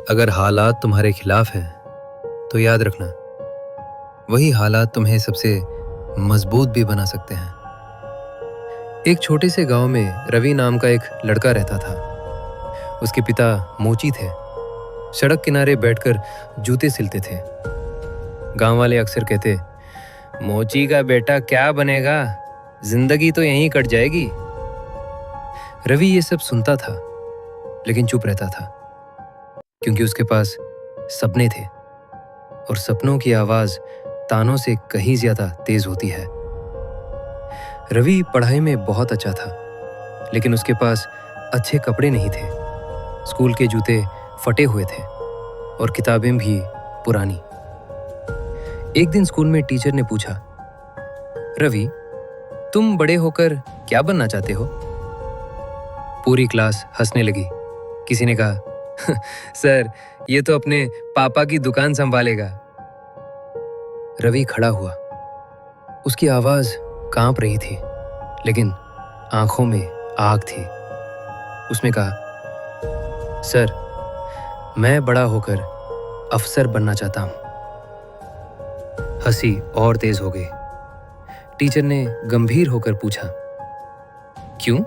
अगर हालात तुम्हारे खिलाफ हैं तो याद रखना, वही हालात तुम्हें सबसे मजबूत भी बना सकते हैं। एक छोटे से गांव में रवि नाम का एक लड़का रहता था। उसके पिता मोची थे। सड़क किनारे बैठकर जूते सिलते थे। गांव वाले अक्सर कहते, मोची का बेटा क्या बनेगा, जिंदगी तो यहीं कट जाएगी। रवि ये सब सुनता था लेकिन चुप रहता था, क्योंकि उसके पास सपने थे और सपनों की आवाज तानों से कहीं ज्यादा तेज होती है। रवि पढ़ाई में बहुत अच्छा था, लेकिन उसके पास अच्छे कपड़े नहीं थे। स्कूल के जूते फटे हुए थे और किताबें भी पुरानी। एक दिन स्कूल में टीचर ने पूछा, रवि, तुम बड़े होकर क्या बनना चाहते हो? पूरी क्लास हंसने लगी। किसी ने कहा, सर, ये तो अपने पापा की दुकान संभालेगा। रवि खड़ा हुआ। उसकी आवाज कांप रही थी, लेकिन आंखों में आग थी। उसने कहा, सर, मैं बड़ा होकर अफसर बनना चाहता हूं। हंसी और तेज हो गई। टीचर ने गंभीर होकर पूछा, क्यों?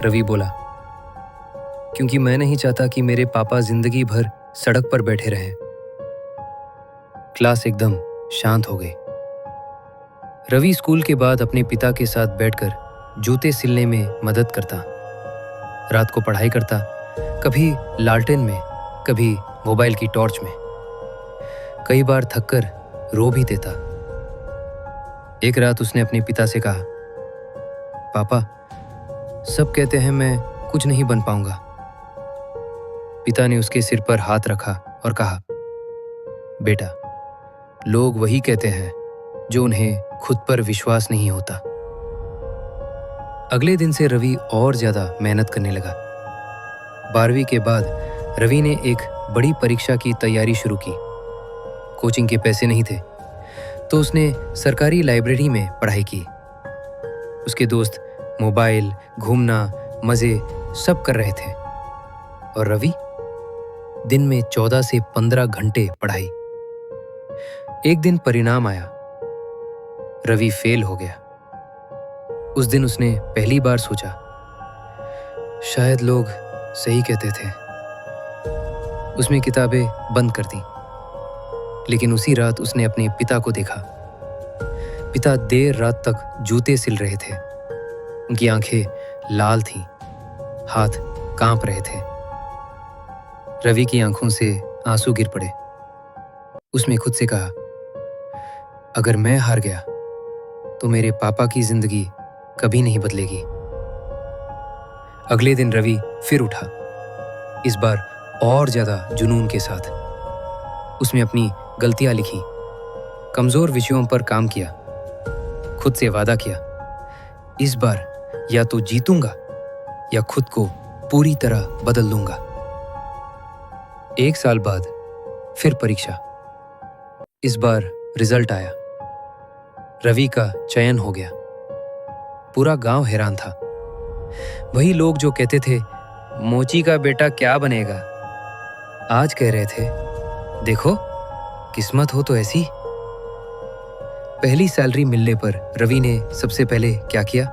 रवि बोला, क्योंकि मैं नहीं चाहता कि मेरे पापा जिंदगी भर सड़क पर बैठे रहें। क्लास एकदम शांत हो गई। रवि स्कूल के बाद अपने पिता के साथ बैठकर जूते सिलने में मदद करता। रात को पढ़ाई करता, कभी लालटेन में, कभी मोबाइल की टॉर्च में। कई बार थककर रो भी देता। एक रात उसने अपने पिता से कहा, पापा, सब कहते हैं मैं कुछ नहीं बन पाऊंगा। पिता ने उसके सिर पर हाथ रखा और कहा, बेटा, लोग वही कहते हैं जो उन्हें खुद पर विश्वास नहीं होता। अगले दिन से रवि और ज्यादा मेहनत करने लगा। 12वीं के बाद रवि ने एक बड़ी परीक्षा की तैयारी शुरू की। कोचिंग के पैसे नहीं थे, तो उसने सरकारी लाइब्रेरी में पढ़ाई की। उसके दोस्त मोबाइल, घूमना, मजे सब कर रहे थे, और रवि दिन में 14 से 15 घंटे पढ़ाई। एक दिन परिणाम आया। रवि फेल हो गया। उस दिन उसने पहली बार सोचा, शायद लोग सही कहते थे। उसने किताबें बंद कर दी। लेकिन उसी रात उसने अपने पिता को देखा। पिता देर रात तक जूते सिल रहे थे। उनकी आंखें लाल थीं, हाथ कांप रहे थे। रवि की आंखों से आंसू गिर पड़े। उसने खुद से कहा, अगर मैं हार गया तो मेरे पापा की जिंदगी कभी नहीं बदलेगी। अगले दिन रवि फिर उठा, इस बार और ज्यादा जुनून के साथ। उसने अपनी गलतियां लिखी, कमजोर विषयों पर काम किया, खुद से वादा किया, इस बार या तो जीतूंगा या खुद को पूरी तरह बदल लूंगा। 1 साल बाद फिर परीक्षा। इस बार रिजल्ट आया। रवि का चयन हो गया। पूरा गांव हैरान था। वही लोग जो कहते थे, मोची का बेटा क्या बनेगा, आज कह रहे थे, देखो, किस्मत हो तो ऐसी। पहली सैलरी मिलने पर रवि ने सबसे पहले क्या किया?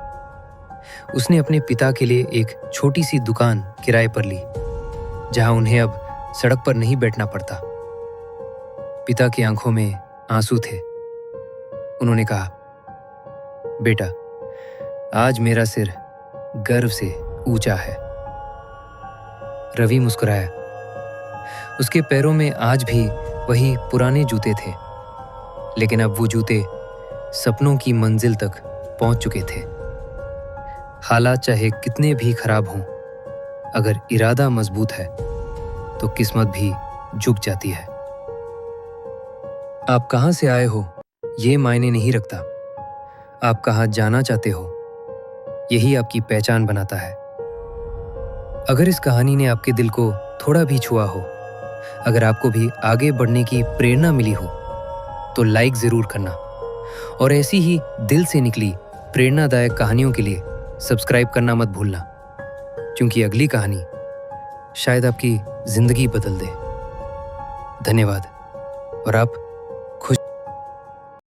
उसने अपने पिता के लिए एक छोटी सी दुकान किराए पर ली, जहां उन्हें अब सड़क पर नहीं बैठना पड़ता। पिता की आंखों में आंसू थे। उन्होंने कहा, बेटा, आज मेरा सिर गर्व से ऊंचा है। रवि मुस्कुराया। उसके पैरों में आज भी वही पुराने जूते थे, लेकिन अब वो जूते सपनों की मंजिल तक पहुंच चुके थे। हालात चाहे कितने भी खराब हों, अगर इरादा मजबूत है तो किस्मत भी झुक जाती है। आप कहां से आए हो ये मायने नहीं रखता। आप कहां जाना चाहते हो, यही आपकी पहचान बनाता है। अगर इस कहानी ने आपके दिल को थोड़ा भी छुआ हो, अगर आपको भी आगे बढ़ने की प्रेरणा मिली हो, तो लाइक जरूर करना, और ऐसी ही दिल से निकली प्रेरणादायक कहानियों के लिए सब्सक्राइब करना मत भूलना, क्योंकि अगली कहानी शायद आपकी जिंदगी बदल दे। धन्यवाद। और आप